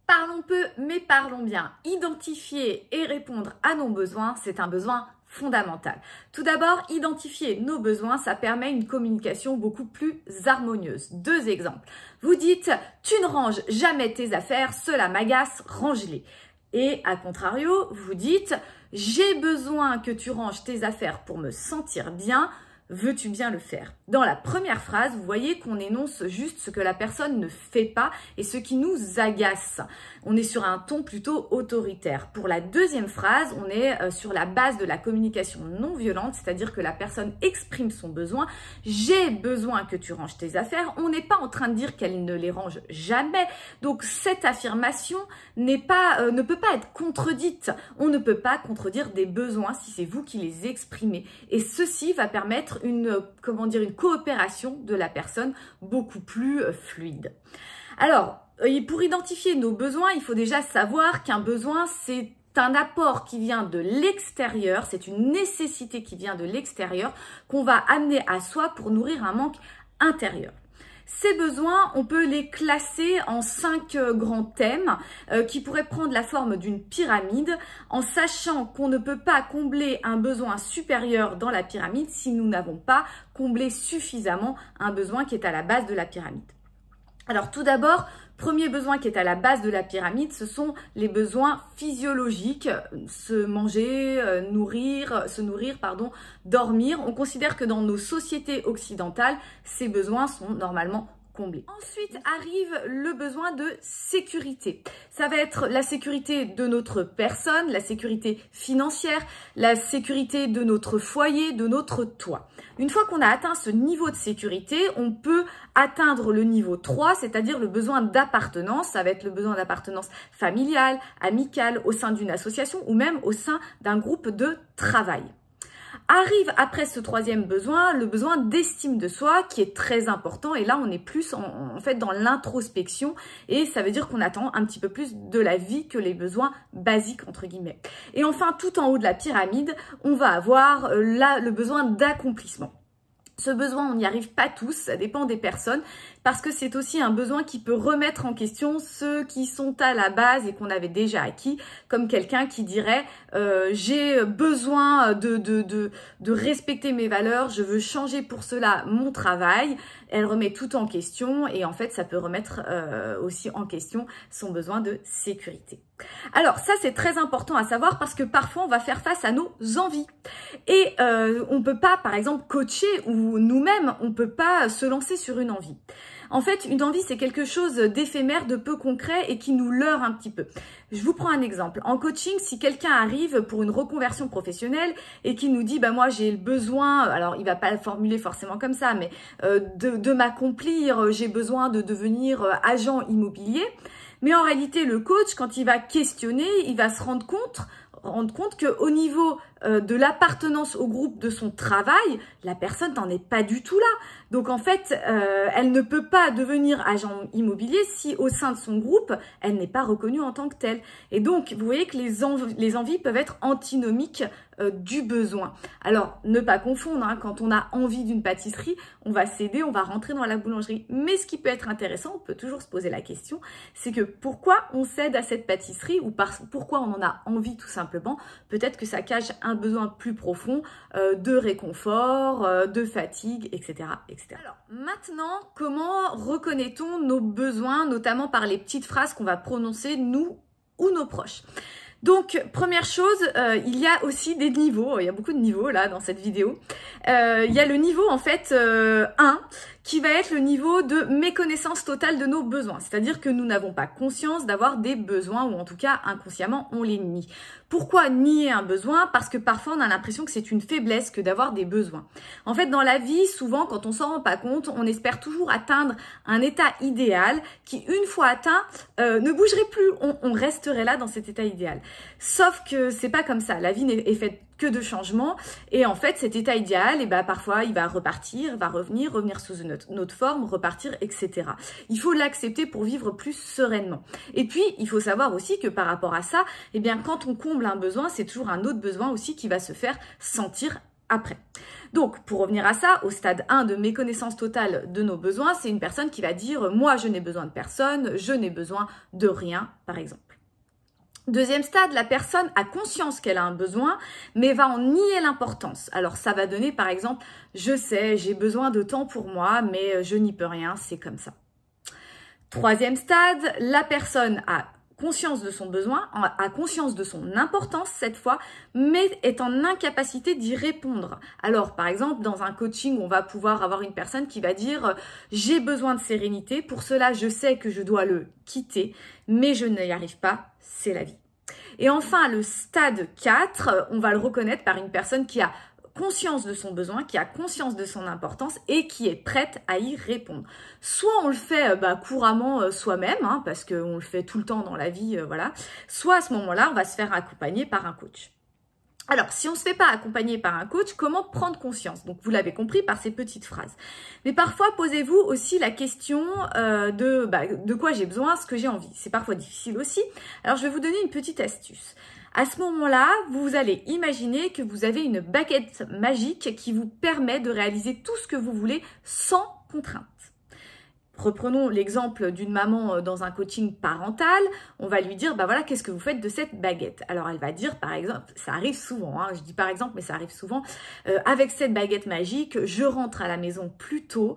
Parlons peu, mais parlons bien. Identifier et répondre à nos besoins, c'est un besoin fondamental. Tout d'abord, identifier nos besoins, ça permet une communication beaucoup plus harmonieuse. Deux exemples. Vous dites « Tu ne ranges jamais tes affaires, cela m'agace, range-les ». Et à contrario, vous dites « J'ai besoin que tu ranges tes affaires pour me sentir bien ». Veux-tu bien le faire? Dans la première phrase, vous voyez qu'on énonce juste ce que la personne ne fait pas et ce qui nous agace. On est sur un ton plutôt autoritaire. Pour la deuxième phrase, on est sur la base de la communication non violente, c'est-à-dire que la personne exprime son besoin. J'ai besoin que tu ranges tes affaires. On n'est pas en train de dire qu'elle ne les range jamais. Donc cette affirmation ne peut pas être contredite. On ne peut pas contredire des besoins si c'est vous qui les exprimez. Et ceci va permettre une coopération de la personne beaucoup plus fluide. Alors, pour identifier nos besoins, il faut déjà savoir qu'un besoin, c'est un apport qui vient de l'extérieur, c'est une nécessité qui vient de l'extérieur qu'on va amener à soi pour nourrir un manque intérieur. Ces besoins, on peut les classer en 5 grands thèmes qui pourraient prendre la forme d'une pyramide en sachant qu'on ne peut pas combler un besoin supérieur dans la pyramide si nous n'avons pas comblé suffisamment un besoin qui est à la base de la pyramide. Alors tout d'abord, premier besoin qui est à la base de la pyramide, ce sont les besoins physiologiques, se nourrir, dormir. On considère que dans nos sociétés occidentales, ces besoins sont normalement comblés. Ensuite arrive le besoin de sécurité. Ça va être la sécurité de notre personne, la sécurité financière, la sécurité de notre foyer, de notre toit. Une fois qu'on a atteint ce niveau de sécurité, on peut atteindre le niveau 3, c'est-à-dire le besoin d'appartenance. Ça va être le besoin d'appartenance familiale, amicale, au sein d'une association ou même au sein d'un groupe de travail. Arrive après ce troisième besoin, le besoin d'estime de soi qui est très important et là on est plus en fait dans l'introspection et ça veut dire qu'on attend un petit peu plus de la vie que les besoins basiques entre guillemets. Et enfin tout en haut de la pyramide, on va avoir le besoin d'accomplissement. Ce besoin, on n'y arrive pas tous, ça dépend des personnes, parce que c'est aussi un besoin qui peut remettre en question ceux qui sont à la base et qu'on avait déjà acquis, comme quelqu'un qui dirait j'ai besoin de respecter mes valeurs, je veux changer pour cela mon travail. Elle remet tout en question et en fait, ça peut remettre aussi en question son besoin de sécurité. Alors ça, c'est très important à savoir parce que parfois, on va faire face à nos envies. Et on peut pas, par exemple, coacher ou nous-mêmes, on peut pas se lancer sur une envie. En fait, une envie, c'est quelque chose d'éphémère, de peu concret et qui nous leurre un petit peu. Je vous prends un exemple. En coaching, si quelqu'un arrive pour une reconversion professionnelle et qui nous dit, bah moi j'ai le besoin, alors il va pas le formuler forcément comme ça, mais de m'accomplir, j'ai besoin de devenir agent immobilier. Mais en réalité, le coach, quand il va questionner, il va se rendre compte qu'au niveau de l'appartenance au groupe de son travail, la personne n'en est pas du tout là. Donc en fait, elle ne peut pas devenir agent immobilier si au sein de son groupe, elle n'est pas reconnue en tant que telle. Et donc, vous voyez que les envies peuvent être antinomiques du besoin. Alors, ne pas confondre, hein, quand on a envie d'une pâtisserie, on va céder, on va rentrer dans la boulangerie. Mais ce qui peut être intéressant, on peut toujours se poser la question, c'est que pourquoi on cède à cette pâtisserie ou pourquoi on en a envie tout simplement. Peut-être que ça cache un besoin plus profond de réconfort, de fatigue, etc., etc. Alors, maintenant, comment reconnaît-on nos besoins, notamment par les petites phrases qu'on va prononcer, nous ou nos proches? Donc, première chose, il y a aussi des niveaux. Il y a beaucoup de niveaux là dans cette vidéo. Il y a le niveau en fait 1 qui va être le niveau de méconnaissance totale de nos besoins. C'est-à-dire que nous n'avons pas conscience d'avoir des besoins ou en tout cas inconsciemment on les nie. Pourquoi nier un besoin? Parce que parfois on a l'impression que c'est une faiblesse que d'avoir des besoins. En fait, dans la vie, souvent quand on s'en rend pas compte, on espère toujours atteindre un état idéal qui, une fois atteint, ne bougerait plus. On resterait là dans cet état idéal. Sauf que c'est pas comme ça. La vie est faite que de changements et en fait cet état idéal, et parfois il va repartir, va revenir sous une autre forme, repartir, etc. Il faut l'accepter pour vivre plus sereinement. Et puis il faut savoir aussi que par rapport à ça, quand on comble un besoin, c'est toujours un autre besoin aussi qui va se faire sentir après. Donc, pour revenir à ça, au stade 1 de méconnaissance totale de nos besoins, c'est une personne qui va dire « moi, je n'ai besoin de personne, je n'ai besoin de rien », par exemple. Deuxième stade, la personne a conscience qu'elle a un besoin, mais va en nier l'importance. Alors, ça va donner, par exemple, « je sais, j'ai besoin de temps pour moi, mais je n'y peux rien, c'est comme ça ». Troisième stade, la personne a conscience de son besoin, a conscience de son importance cette fois, mais est en incapacité d'y répondre. Alors, par exemple, dans un coaching, on va pouvoir avoir une personne qui va dire « j'ai besoin de sérénité, pour cela je sais que je dois le quitter, mais je n'y arrive pas, c'est la vie ». Et enfin, le stade 4, on va le reconnaître par une personne qui a conscience de son besoin, qui a conscience de son importance et qui est prête à y répondre. Soit on le fait couramment soi-même, parce qu'on le fait tout le temps dans la vie, voilà. Soit à ce moment-là, on va se faire accompagner par un coach. Alors, si on ne se fait pas accompagner par un coach, comment prendre conscience? Donc, vous l'avez compris par ces petites phrases. Mais parfois, posez-vous aussi la question de quoi j'ai besoin, ce que j'ai envie. C'est parfois difficile aussi. Alors, je vais vous donner une petite astuce. À ce moment-là, vous allez imaginer que vous avez une baguette magique qui vous permet de réaliser tout ce que vous voulez sans contrainte. Reprenons l'exemple d'une maman dans un coaching parental. On va lui dire, bah voilà, qu'est-ce que vous faites de cette baguette? Alors, elle va dire, par exemple, ça arrive souvent, je dis par exemple, mais ça arrive souvent, avec cette baguette magique, je rentre à la maison plus tôt,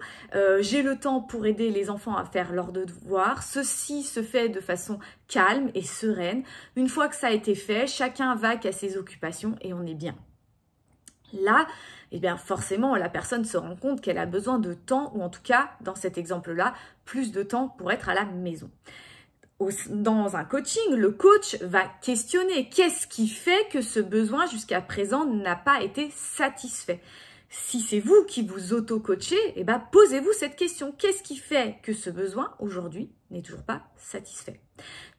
j'ai le temps pour aider les enfants à faire leurs devoirs, ceci se fait de façon calme et sereine. Une fois que ça a été fait, chacun va qu'à ses occupations et on est bien. Là, eh bien forcément, la personne se rend compte qu'elle a besoin de temps, ou en tout cas, dans cet exemple-là, plus de temps pour être à la maison. Dans un coaching, le coach va questionner qu'est-ce qui fait que ce besoin jusqu'à présent n'a pas été satisfait. Si c'est vous qui vous auto-coachez, eh ben, posez-vous cette question. Qu'est-ce qui fait que ce besoin, aujourd'hui, n'est toujours pas satisfait?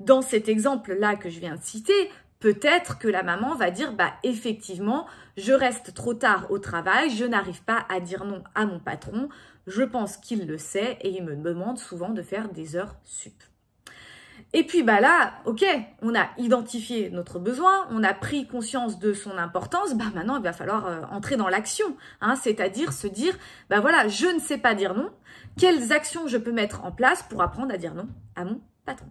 Dans cet exemple-là que je viens de citer, peut-être que la maman va dire, bah effectivement, je reste trop tard au travail, je n'arrive pas à dire non à mon patron, je pense qu'il le sait et il me demande souvent de faire des heures sup. Et puis bah là, ok, on a identifié notre besoin, on a pris conscience de son importance, bah maintenant il va falloir entrer dans l'action, c'est-à-dire se dire, bah voilà, je ne sais pas dire non, quelles actions je peux mettre en place pour apprendre à dire non à mon patron.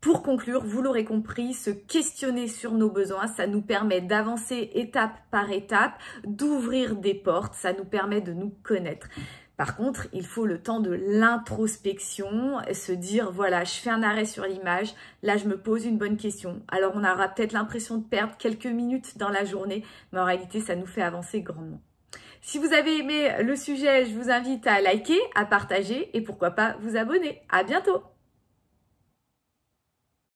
Pour conclure, vous l'aurez compris, se questionner sur nos besoins, ça nous permet d'avancer étape par étape, d'ouvrir des portes, ça nous permet de nous connaître. Par contre, il faut le temps de l'introspection, se dire, voilà, je fais un arrêt sur l'image, là je me pose une bonne question. Alors on aura peut-être l'impression de perdre quelques minutes dans la journée, mais en réalité, ça nous fait avancer grandement. Si vous avez aimé le sujet, je vous invite à liker, à partager et pourquoi pas vous abonner. À bientôt!